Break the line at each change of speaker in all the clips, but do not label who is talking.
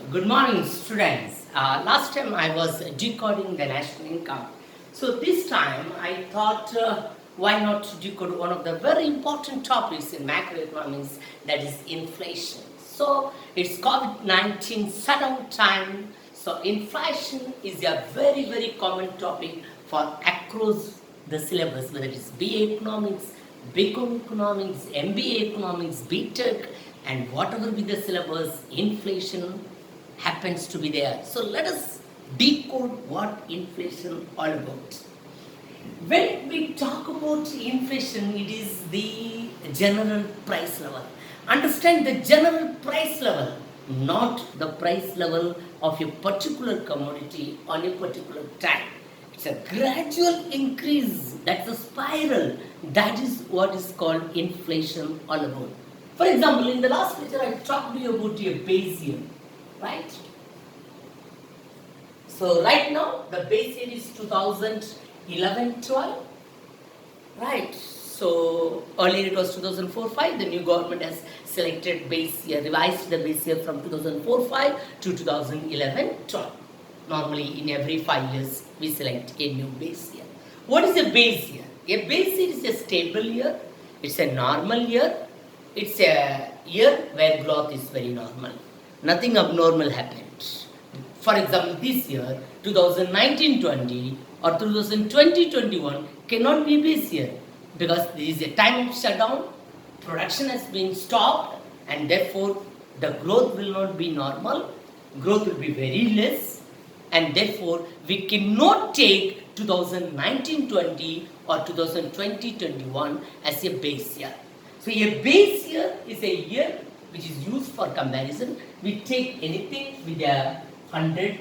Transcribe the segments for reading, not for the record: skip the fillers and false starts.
Good morning, students. Last time I was decoding the national income. So this time I thought, why not decode one of the very important topics in macroeconomics, that is inflation. So it's COVID-19 shutdown time. So inflation is a very, very common topic for across the syllabus, whether it is BA Economics, BCom Economics, MBA Economics, BTech, and whatever be the syllabus, inflation happens to be there. So let us decode what inflation all about. When we talk about inflation, it is the general price level. Understand the general price level, not the price level of a particular commodity on a particular time. It's a gradual increase, that's a spiral. That is what is called inflation all about. For example, in the last lecture I talked to you about a base year. Right? So right now the base year is 2011-12. Right? So earlier it was 2004-5. The new government has selected base year, revised the base year from 2004-5 to 2011-12. Normally in every 5 years we select a new base year. What is a base year? A base year is a stable year. It's a normal year. It's a year where growth is very normal. Nothing abnormal happened. For example, this year, 2019-20 or 2020-21 cannot be base year because there is a time of shutdown, production has been stopped, and therefore the growth will not be normal, growth will be very less, and therefore we cannot take 2019-20 or 2020-21 as a base year. So a base year is a year which is used for comparison. We take anything with a 100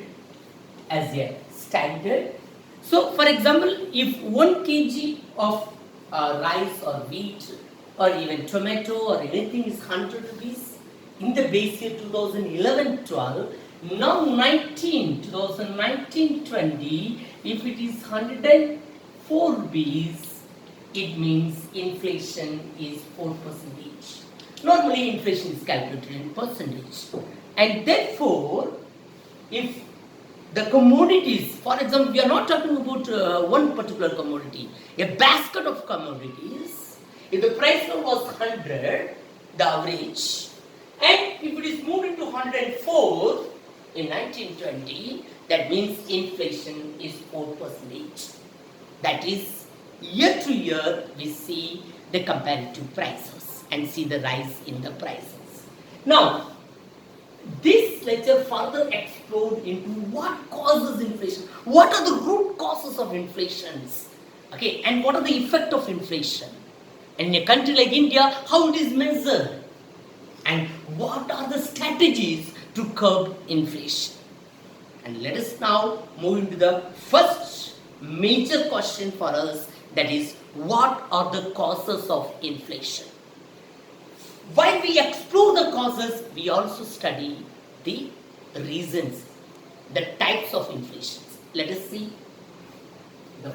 as a standard. So for example, if 1 kg of rice or wheat or even tomato or anything is 100 rupees in the base year 2011-12, now 2019-20, if it is 104 rupees, it means inflation is 4%. Normally inflation is calculated in percentage, and therefore if the commodities, for example, we are not talking about one particular commodity, a basket of commodities, if the price level was 100, the average, and if it is moved into 104 in 1920, that means inflation is 4%. That is, year to year we see the comparative prices and see the rise in the prices. Now, this lecture further explored into what causes inflation, what are the root causes of inflations, okay, and what are the effect of inflation, and in a country like India, how it is measured, and what are the strategies to curb inflation. And let us now move into the first major question for us, that is, what are the causes of inflation? While we explore the causes, we also study the reasons, the types of inflation. Let us see. The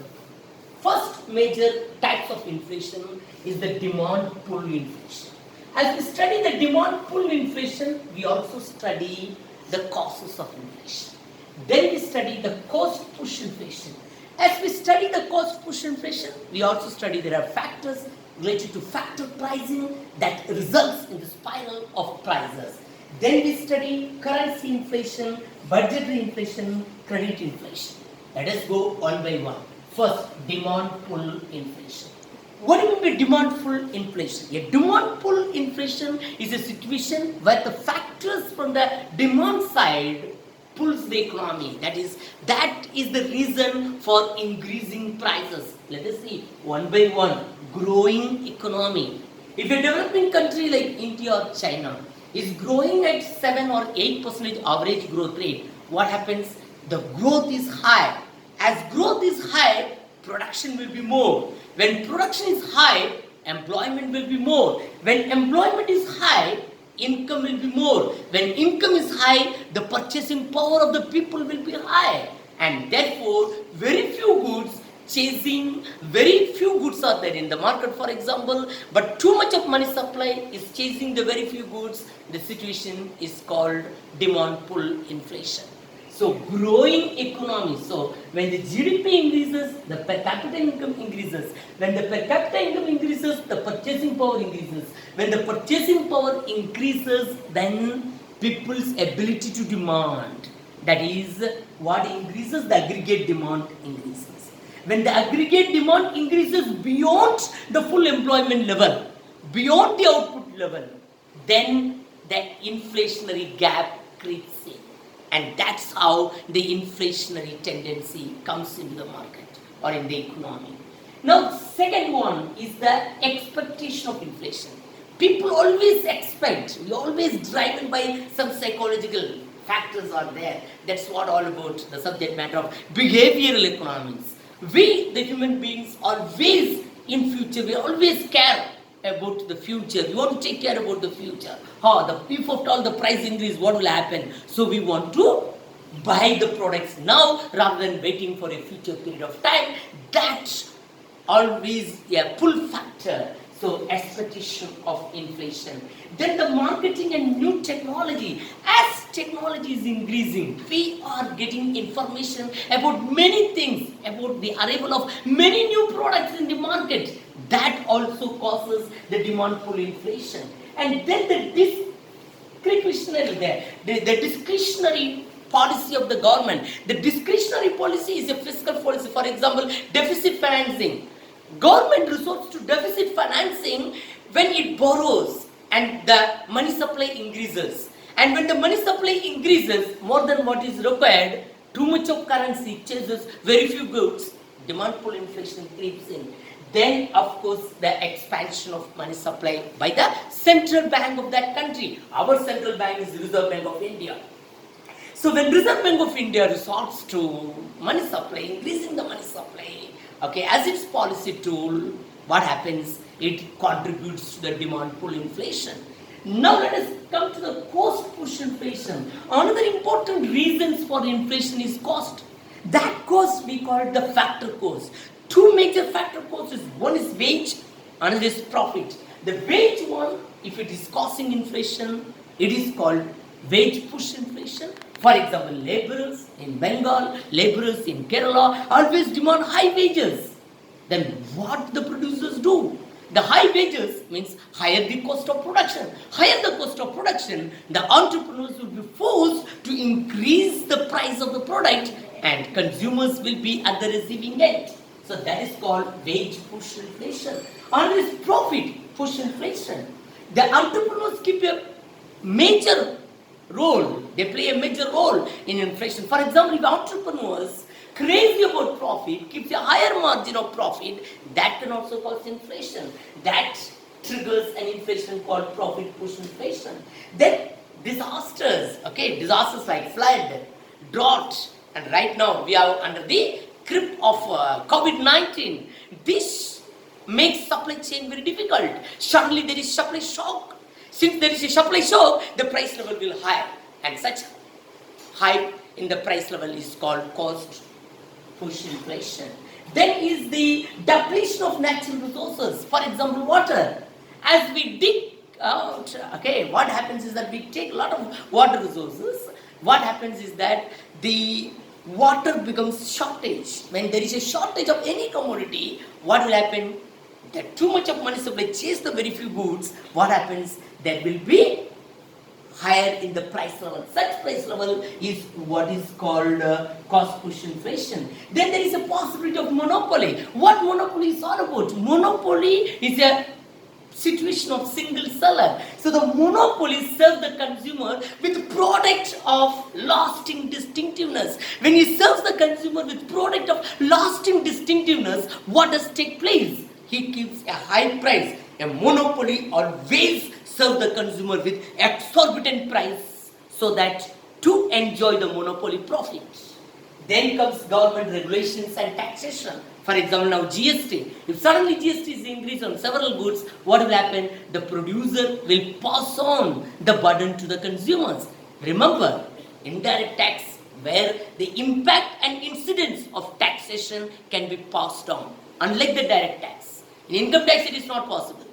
first major types of inflation is the demand pull inflation. As we study the demand pull inflation, we also study the causes of inflation. Then we study the cost push inflation. As we study the cost push inflation, we also study there are factors related to factor pricing that results in the spiral of prices. Then we study currency inflation, budgetary inflation, credit inflation. Let us go one by one. First, demand pull inflation. What do you mean by demand pull inflation? A demand pull inflation is a situation where the factors from the demand side pulls the economy. That is the reason for increasing prices. Let us see one by one. Growing economy. If a developing country like India or China is growing at 7 or 8% average growth rate, what happens? The growth is high. As growth is high, production will be more. When production is high, employment will be more. When employment is high, income will be more. When income is high, the purchasing power of the people will be high. And therefore, very few goods chasing very few goods are there in the market, for example, but too much of money supply is chasing the very few goods. The situation is called demand pull inflation. So growing economy. So when the GDP increases, the per capita income increases. When the per capita income increases, the purchasing power increases. When the purchasing power increases, then people's ability to demand, that is what increases, the aggregate demand increases. When the aggregate demand increases beyond the full employment level, beyond the output level, then the inflationary gap creeps in. And that's how the inflationary tendency comes into the market or in the economy. Now, second one is the expectation of inflation. People always expect, we always driven by some psychological factors are there. That's what all about the subject matter of behavioral economics. We, the human beings, always in future, we always care about the future. We want to take care about the future. If of all the price increase, what will happen? So we want to buy the products now rather than waiting for a future period of time. That's always a pull factor. So expectation of inflation. Then the marketing and new technology. As technology is increasing, we are getting information about many things, about the arrival of many new products in the market. That also causes the demand pull inflation. And then the discretionary policy of the government. The discretionary policy is a fiscal policy. For example, deficit financing. Government resorts to deficit financing when it borrows and the money supply increases. And when the money supply increases more than what is required, too much of currency chases very few goods, demand pull inflation creeps in. Then, of course, the expansion of money supply by the central bank of that country. Our central bank is the Reserve Bank of India. So when Reserve Bank of India resorts to money supply, increasing the money supply, as its policy tool, what happens? It contributes to the demand pull inflation. Now let us come to the cost push inflation. Another important reasons for inflation is cost. That cost we call it the factor cost. Two major factor costs, one is wage, another is profit. The wage one, if it is causing inflation, it is called wage push inflation. For example, laborers in Bengal, laborers in Kerala always demand high wages. Then what the producers do? The high wages means higher the cost of production. Higher the cost of production, the entrepreneurs will be forced to increase the price of the product and consumers will be at the receiving end. So that is called wage push inflation. Another is profit push inflation. The entrepreneurs keep a major role. They play a major role in inflation. For example, if entrepreneurs crazy about profit, keeps a higher margin of profit, that can also cause inflation. That triggers an inflation called profit push inflation. Then disasters, disasters like flood, drought, and right now we are under the grip of COVID-19. This makes supply chain very difficult. Suddenly there is supply shock. Since there is a supply shock, the price level will higher, and such high in the price level is called cost push inflation. Then is the depletion of natural resources. For example, water. As we dig out, what happens is that we take a lot of water resources. What happens is that the water becomes shortage. When there is a shortage of any commodity, what will happen? That too much of money supply chase the very few goods. What happens? There will be higher in the price level. Such price level is what is called cost push inflation. Then there is a possibility of monopoly. What monopoly is all about? Monopoly is a situation of single seller. So the monopoly serves the consumer with product of lasting distinctiveness. When he serves the consumer with product of lasting distinctiveness, what does take place? He gives a high price. A monopoly always serves the consumer with exorbitant price so that to enjoy the monopoly profits. Then comes government regulations and taxation. For example, now GST. If suddenly GST is increased on several goods, what will happen? The producer will pass on the burden to the consumers. Remember, indirect tax where the impact and incidence of taxation can be passed on, unlike the direct tax. In income tax, it is not possible.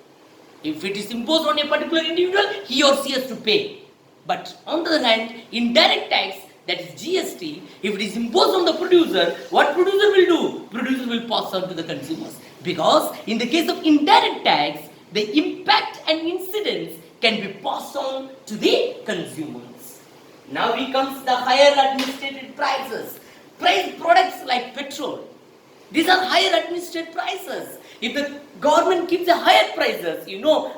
If it is imposed on a particular individual, he or she has to pay. But on the other hand, indirect tax, that is GST, if it is imposed on the producer, what producer will do? Producer will pass on to the consumers. Because in the case of indirect tax, the impact and incidence can be passed on to the consumers. Now we come to the higher administrative prices. Price products like petrol. These are higher administrative prices. If the government keeps a higher prices,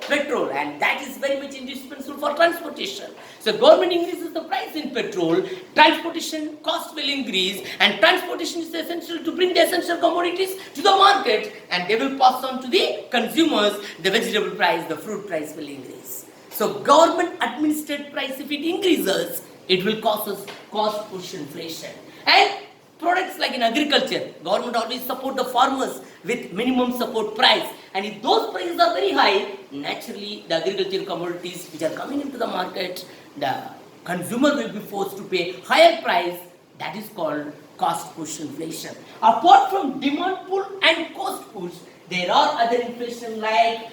petrol, and that is very much indispensable for transportation. So government increases the price in petrol, transportation cost will increase, and transportation is essential to bring the essential commodities to the market, and they will pass on to the consumers. The vegetable price, the fruit price will increase. So government administered price, if it increases, it will cause us cost push inflation. And products like in agriculture, government always support the farmers with minimum support price, and if those prices are very high, naturally the agricultural commodities which are coming into the market, the consumer will be forced to pay higher price. That is called cost push inflation. Apart from demand pull and cost push, there are other inflation like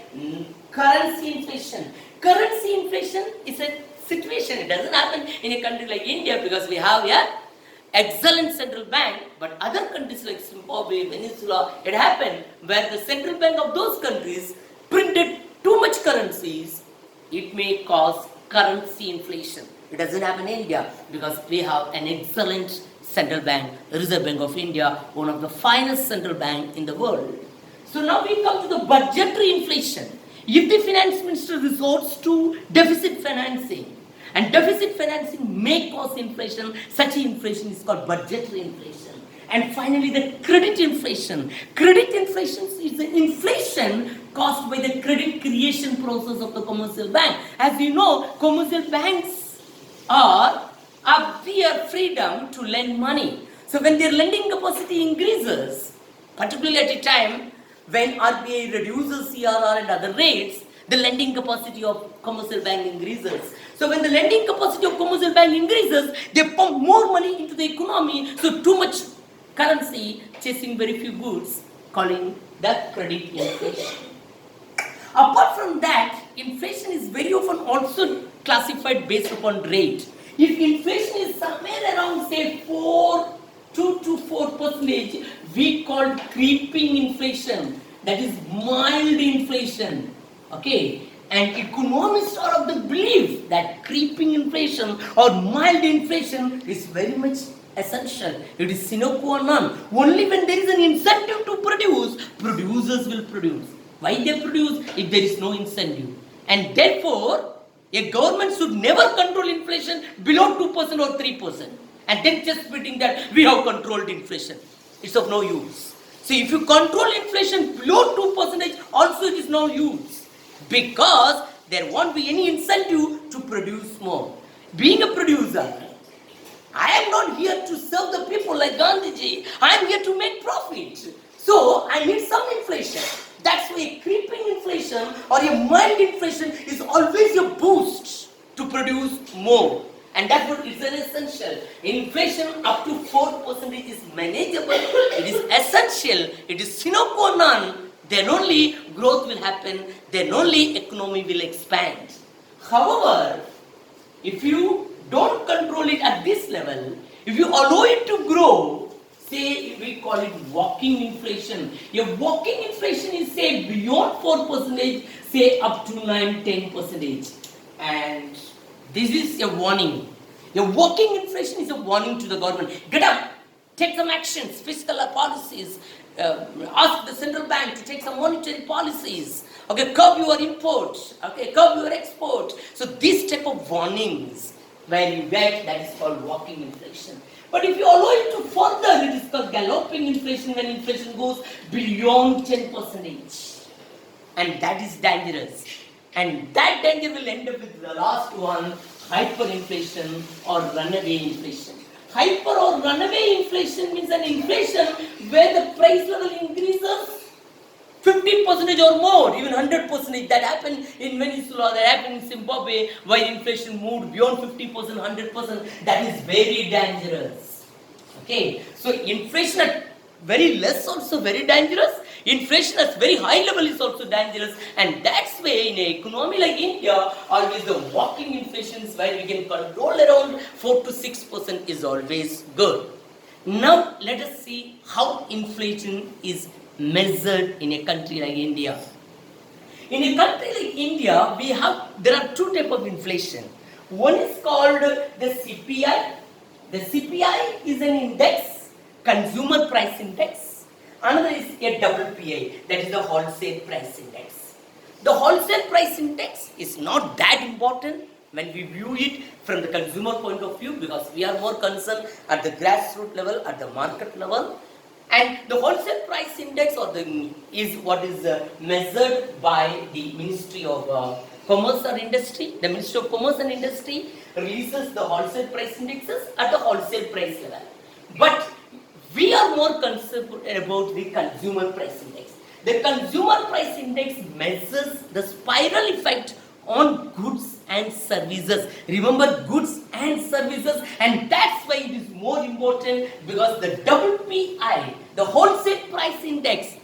currency inflation. Currency inflation is a situation. It doesn't happen in a country like India because we have excellent central bank, but other countries like Zimbabwe, Venezuela, it happened where the central bank of those countries printed too much currencies. It may cause currency inflation. It doesn't happen in India because we have an excellent central bank, Reserve Bank of India, one of the finest central bank in the world. So now we come to the budgetary inflation. If the finance minister resorts to deficit financing, and deficit financing may cause inflation, such inflation is called budgetary inflation. And finally, the credit inflation. Credit inflation is the inflation caused by the credit creation process of the commercial bank. As you know, commercial banks have their freedom to lend money. So when their lending capacity increases, particularly at a time when RBI reduces CRR and other rates, the lending capacity of commercial bank increases. So when the lending capacity of commercial bank increases, they pump more money into the economy, so too much currency chasing very few goods, calling that credit inflation. Apart from that, inflation is very often also classified based upon rate. If inflation is somewhere around say 2 to 4%, we call creeping inflation, that is mild inflation. Okay, and economists are of the belief that creeping inflation or mild inflation is very much essential. It is sine qua non. Only when there is an incentive to produce, producers will produce. Why they produce if there is no incentive? And therefore, a government should never control inflation below 2% or 3%. And then just putting that we have controlled inflation. It's of no use. So if you control inflation below 2%, also it is no use. Because there won't be any incentive to produce more. Being a producer, I am not here to serve the people like Gandhiji. I am here to make profit. So I need some inflation. That's why creeping inflation or a mild inflation is always a boost to produce more. And that's what is an essential. Inflation up to 4% is manageable. It is essential. It is sine qua non. Then only growth will happen, then only economy will expand. However, if you don't control it at this level, if you allow it to grow, say we call it walking inflation. Your walking inflation is say beyond 4%, say up to 9-10%. And this is a warning. Your walking inflation is a warning to the government. Get up, take some actions, fiscal policies. Ask the central bank to take some monetary policies. Okay, curb your import. Okay, curb your export. So this type of warnings where you get, that is called walking inflation. But if you allow it to further, it is called galloping inflation when inflation goes beyond 10%. And that is dangerous. And that danger will end up with the last one, hyperinflation or runaway inflation. Hyper or runaway inflation means an inflation where the price level increases 50% or more, even 100%. That happened in Venezuela, that happened in Zimbabwe, where inflation moved beyond 50%, 100%. That is very dangerous. Okay, so inflation at very less also very dangerous. Inflation at very high level is also dangerous, and that's why in an economy like India, always the walking inflation is where we can control around 4 to 6% is always good. Now let us see how inflation is measured in a country like India. In a country like India, there are two types of inflation. One is called the CPI. The CPI is an index, consumer price index. Another is a WPI, that is the wholesale price index. The wholesale price index is not that important when we view it from the consumer point of view, because we are more concerned at the grassroots level, at the market level. And the wholesale price index is what is measured by the Ministry of Commerce and Industry. The Ministry of Commerce and Industry releases the wholesale price indexes at the wholesale price level. But we are more concerned about the consumer price index. The consumer price index measures the spiral effect on goods and services. Remember, goods and services, and that's why it is more important, because the WPI, the wholesale price index,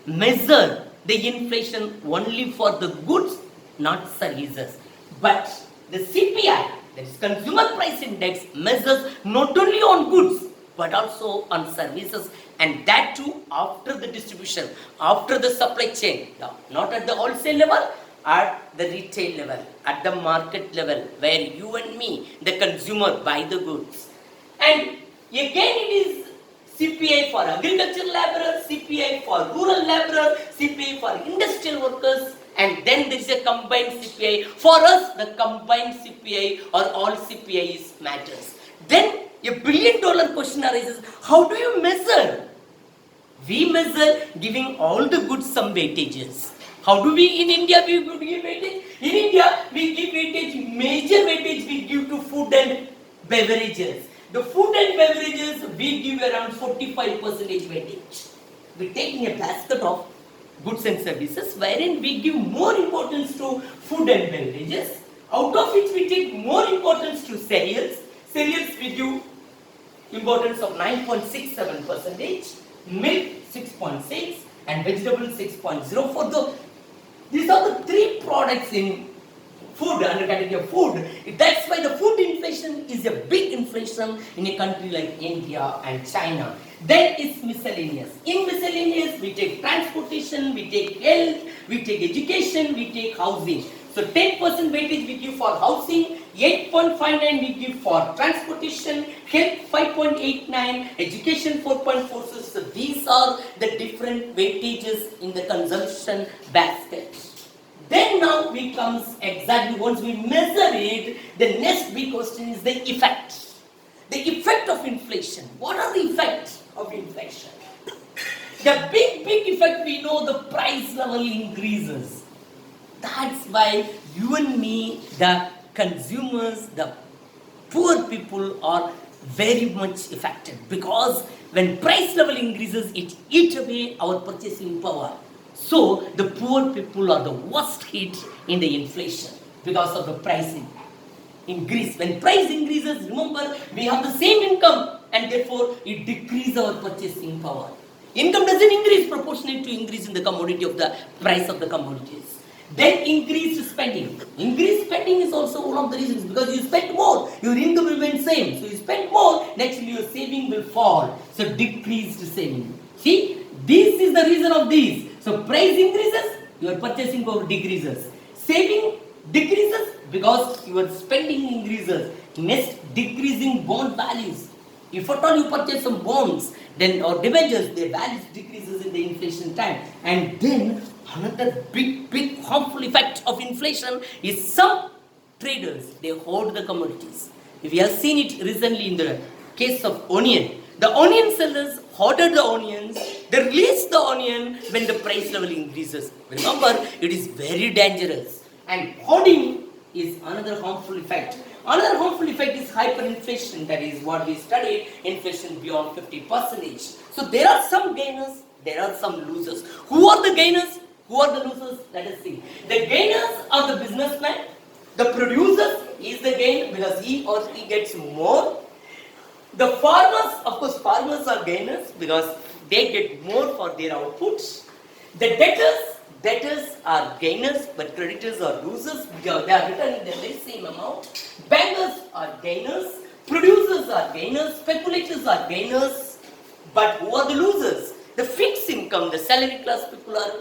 measure the inflation only for the goods, not services. But the CPI, that is consumer price index, measures not only on goods but also on services, and that too after the distribution, after the supply chain, not at the wholesale level, at the retail level, at the market level, where you and me, the consumer, buy the goods. And again it is CPI for agricultural laborers, CPI for rural laborers, CPI for industrial workers, and then there is a combined CPI. For us, the combined CPI or all CPIs matters. Then a $1 billion question arises, how do you measure? We measure giving all the goods some weightages. How do we in India give weightage? In India, we give weightage, major weightage we give to food and beverages. The food and beverages, we give around 45% weightage. We take in a basket of goods and services, wherein we give more importance to food and beverages, out of which we take more importance to cereals. Cereals we give importance of 9.67%, milk 6.6, and vegetables 6.04. These are the three products in food, under category of food. That's why the food inflation is a big inflation in a country like India and China. Then it's miscellaneous. In miscellaneous, we take transportation, we take health, we take education, we take housing. So 10% weightage we give for housing, 8.59 we give for transportation, health 5.89, education 4.46. So these are the different weightages in the consumption basket. Then now we comes exactly, once we measure it, the next big question is the effect. The effect of inflation. What are the effects of inflation? The big effect, we know the price level increases. That's why you and me, the consumers, the poor people are very much affected, because when price level increases, it eats away our purchasing power. So the poor people are the worst hit in the inflation because of the pricing increase. When price increases, remember, we have the same income, and therefore it decreases our purchasing power. Income doesn't increase proportionate to increase in the commodity of the price of the commodities. Then increased spending. Increased spending is also one of the reasons, because you spend more, your income remains same. So you spend more, naturally your saving will fall. So decreased saving. See, this is the reason of this. So price increases, your purchasing power decreases. Saving decreases because your spending increases. Next, decreasing bond values. If at all you purchase some bonds, then or debentures, their values decreases in the inflation time. And then another big harmful effect of inflation is some traders, they hoard the commodities. We have seen it recently in the case of onion. The onion sellers hoarded the onions, they release the onion when the price level increases. Remember, it is very dangerous. And hoarding is another harmful effect. Another harmful effect is hyperinflation, that is what we studied, inflation beyond 50%. So there are some gainers there are some losers. Who are the gainers? Who are the losers? Let us see. The gainers are the businessman. The producer is the gain because he or she gets more. The farmers, of course, farmers are gainers because they get more for their outputs. The debtors are gainers, but creditors are losers because they are returning the very same amount. Bankers are gainers, producers are gainers, speculators are gainers, but who are the losers? The fixed income, the salary class people are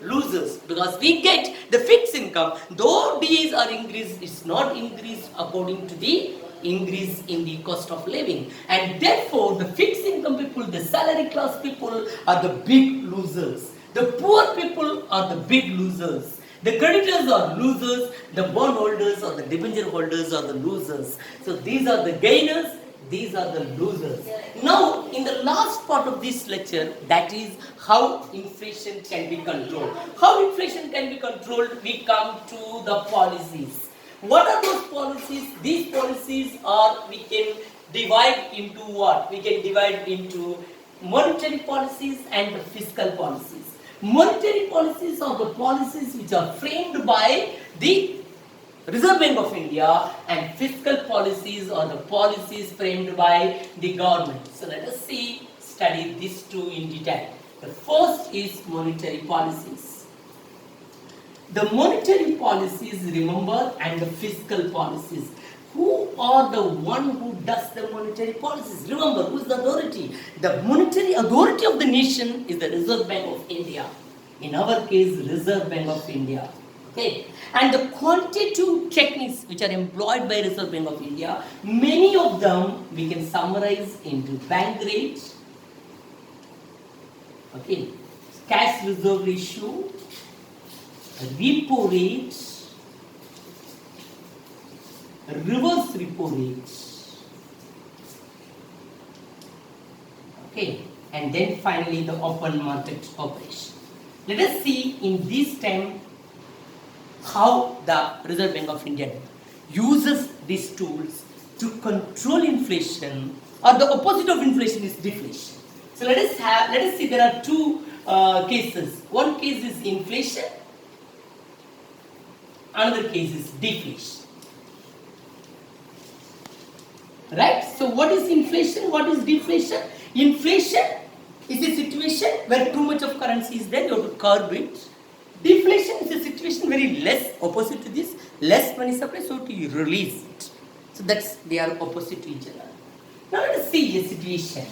losers because we get the fixed income. Though DAs are increased, it's not increased according to the increase in the cost of living, and therefore the fixed income people, the salary class people are the big losers. The poor people are the big losers. The creditors are losers, the bond holders or the debenture holders are the losers. So these are the gainers, these are the losers. Now, in the last part of this lecture, that is how inflation can be controlled. How inflation can be controlled, we come to the policies. What are those policies? These policies are, we can divide into what? We can divide into monetary policies and the fiscal policies. Monetary policies are the policies which are framed by the Reserve Bank of India, and fiscal policies are the policies framed by the government. So let us study these two in detail. The first is monetary policies. The monetary policies, remember, and the fiscal policies. Who are the one who does the monetary policies? Remember, who is the authority? The monetary authority of the nation is the Reserve Bank of India. In our case, Reserve Bank of India. Okay. And the quantitative techniques which are employed by Reserve Bank of India, many of them we can summarize into bank rate, okay, cash reserve ratio, repo rate, reverse repo rate, okay, and then finally the open market operation. Let us see in this time how the Reserve Bank of India uses these tools to control inflation, or the opposite of inflation is deflation. So let us see, there are two cases. One case is inflation, another case is deflation. Right? So what is inflation? What is deflation? Inflation is a situation where too much of currency is there, you have to curb it. Deflation is a situation very less, opposite to this, less money supply, so to release it. So they are opposite to each other. Now let us see a situation.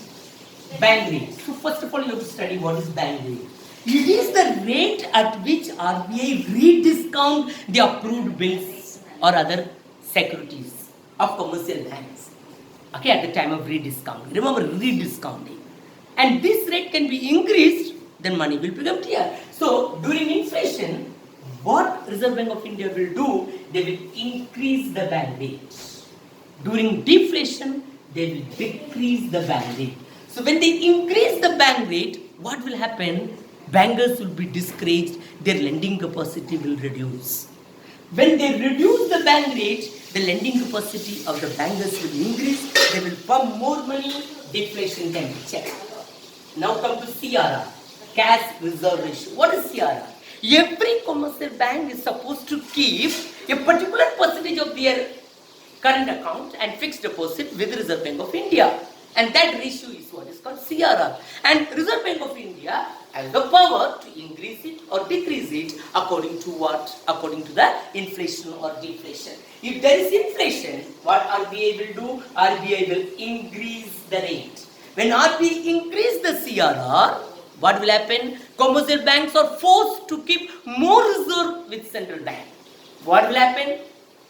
Bank rate. So first of all, you have to study what is bank rate. It is the rate at which RBI rediscount the approved bills or other securities of commercial banks. Okay, at the time of rediscounting. Remember, rediscounting. And this rate can be increased, then money will become clear. So during inflation, what Reserve Bank of India will do, they will increase the bank rate. During deflation, they will decrease the bank rate. So when they increase the bank rate, what will happen? Bankers will be discouraged, their lending capacity will reduce. When they reduce the bank rate, the lending capacity of the bankers will increase, they will pump more money, deflation can be checked. Now come to CRR, cash reserve ratio. What is CRR? Every commercial bank is supposed to keep a particular percentage of their current account and fixed deposit with Reserve Bank of India. And that ratio is what is called CRR. And Reserve Bank of India has the power to increase it or decrease it according to what? According to the inflation or deflation. If there is inflation, what RBI will do? RBI will increase the rate. When RBI increase the CRR, what will happen? Commercial banks are forced to keep more reserve with central bank. What will happen?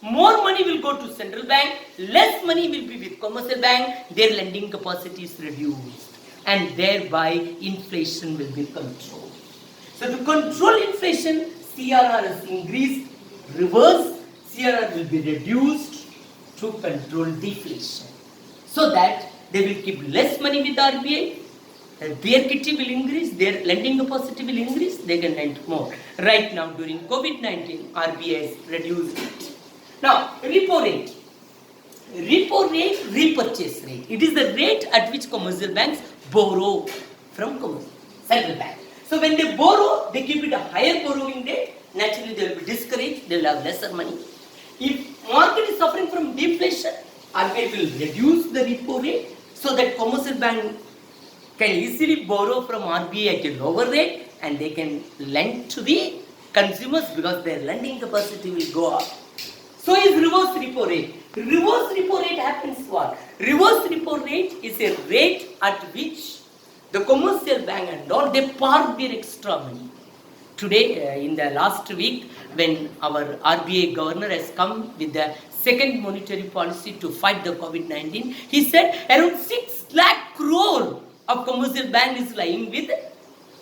More money will go to central bank, less money will be with commercial bank, their lending capacity is reduced, and thereby inflation will be controlled. So to control inflation, CRR is increased, reverse, CRR will be reduced to control deflation. So that they will keep less money with RBI, their kitty will increase, their lending capacity will increase, they can lend more. Right now during COVID-19, RBI has reduced it. Now, repo rate. Repo rate, repurchase rate. It is the rate at which commercial banks borrow from commercial. central bank. So when they borrow, they keep it a higher borrowing rate. Naturally, they will be discouraged. They will have lesser money. If market is suffering from deflation, RBI will reduce the repo rate so that commercial bank can easily borrow from RBI at a lower rate and they can lend to the consumers because their lending capacity will go up. So is reverse repo rate. Reverse repo rate happens what? Reverse repo rate is a rate at which the commercial bank and all, they park their extra money. Today, in the last week, when our RBI governor has come with the second monetary policy to fight the COVID-19, he said around 6 lakh crore of commercial bank is lying with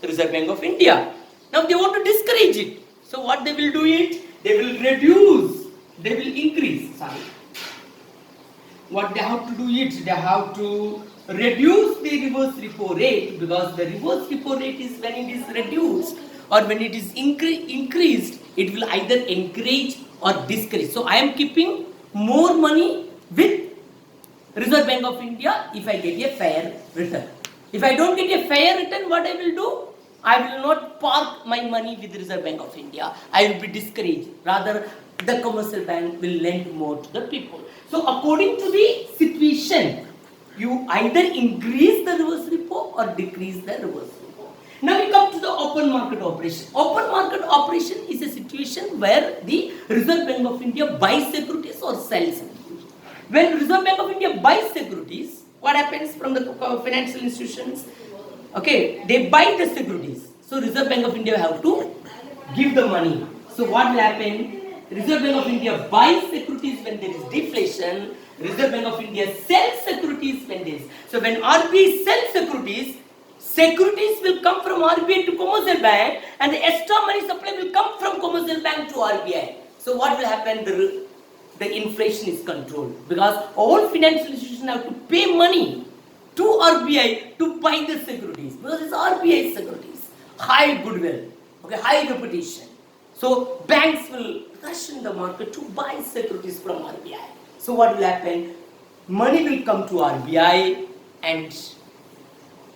Reserve Bank of India. Now they want to discourage it. So what they will do it? They will reduce, they will increase. Sorry. What they have to do it? They have to reduce the reverse repo rate, because the reverse repo rate is when it is reduced or when it is increased, it will either encourage or discourage. So I am keeping more money with Reserve Bank of India if I get a fair return. If I don't get a fair return, what I will do? I will not park my money with Reserve Bank of India. I will be discouraged. Rather, the commercial bank will lend more to the people. So according to the situation, you either increase the reverse repo or decrease the reverse repo. Now we come to the open market operation. Open market operation is a situation where the Reserve Bank of India buys securities or sells securities. When Reserve Bank of India buys securities, what happens from the financial institutions? Okay, they buy the securities. So Reserve Bank of India have to give the money. So what will happen? Reserve Bank of India buys securities when there is deflation. Reserve Bank of India sells securities when there is. So when RBI sells securities, securities will come from RBI to commercial bank, and the extra money supply will come from commercial bank to RBI. So what will happen? The inflation is controlled, because all financial institutions have to pay money to RBI to buy the securities, because it's RBI securities, high goodwill, okay, high reputation. So banks will rush in the market to buy securities from RBI. So what will happen? Money will come to RBI and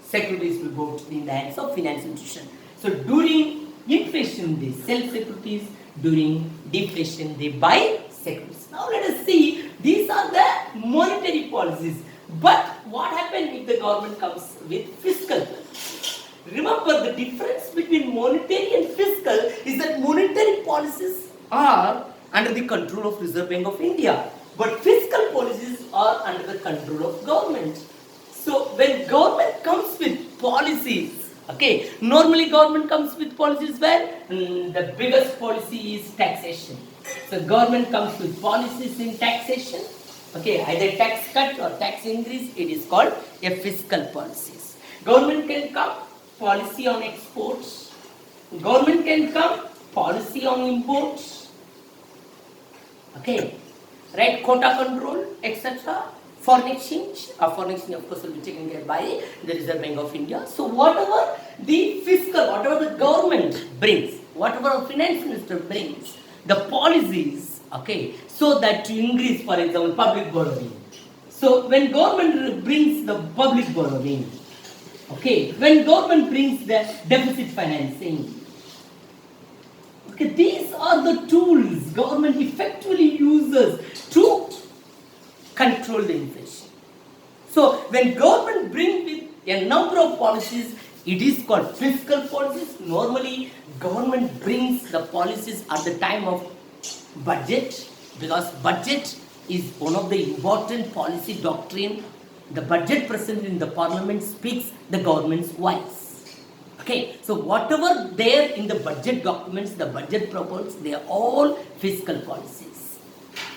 securities will go to the hands of financial institution. So during inflation they sell securities, during deflation they buy securities. Now let us see, these are the monetary policies. But what happens if the government comes with fiscal policy? Remember, the difference between monetary and fiscal is that monetary policies are under the control of Reserve Bank of India, but fiscal policies are under the control of government. So when government comes with policies, okay, normally government comes with policies where the biggest policy is taxation. So government comes with policies in taxation, okay, either tax cut or tax increase, it is called a fiscal policies. Government can come, policy on exports. Government can come, policy on imports. Okay, right, quota control, etc. Foreign exchange, foreign exchange of course will be taken care by the Reserve Bank of India. So whatever the fiscal, whatever the government brings, whatever a finance minister brings, the policies, okay, so that to increase, for example, public borrowing. So when government brings the public borrowing, okay, when government brings the deficit financing, okay, these are the tools government effectively uses to control the inflation. So when government brings with a number of policies, it is called fiscal policies. Normally, government brings the policies at the time of budget, because budget is one of the important policy doctrine. The budget presented in the parliament speaks the government's voice. Okay, so whatever there in the budget documents, the budget proposals, they are all fiscal policies.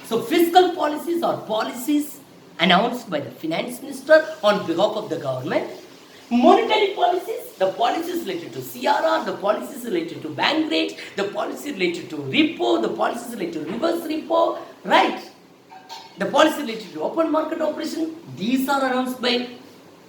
So fiscal policies are policies announced by the finance minister on behalf of the government. Monetary policies, the policies related to CRR, the policies related to bank rate, the policies related to repo, the policies related to reverse repo, right? The policy related to open market operation, these are announced by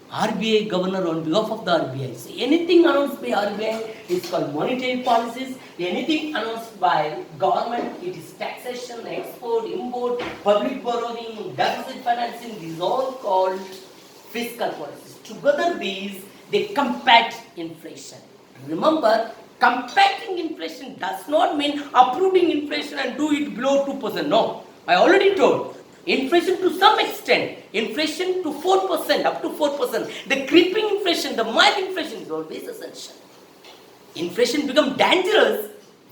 RBI governor on behalf of the RBI. So anything announced by RBI is called monetary policies. Anything announced by government, it is taxation, export, import, public borrowing, deficit financing, these are all called fiscal policies. Together these they combat inflation. Remember, combating inflation does not mean approving inflation and do it below 2%. No, I already told. Inflation to some extent, inflation to 4%, up to 4%. The creeping inflation, the mild inflation is always essential. Inflation becomes dangerous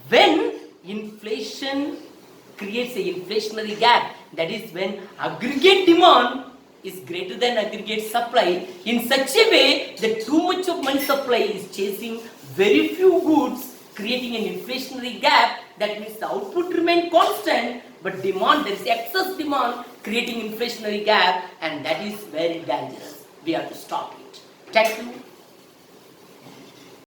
when inflation creates a inflationary gap. That is when aggregate demand is greater than aggregate supply in such a way that too much of money supply is chasing very few goods, creating an inflationary gap. That means the output remains constant, but demand, there is excess demand, creating inflationary gap, and that is very dangerous. We have to stop it. Thank you.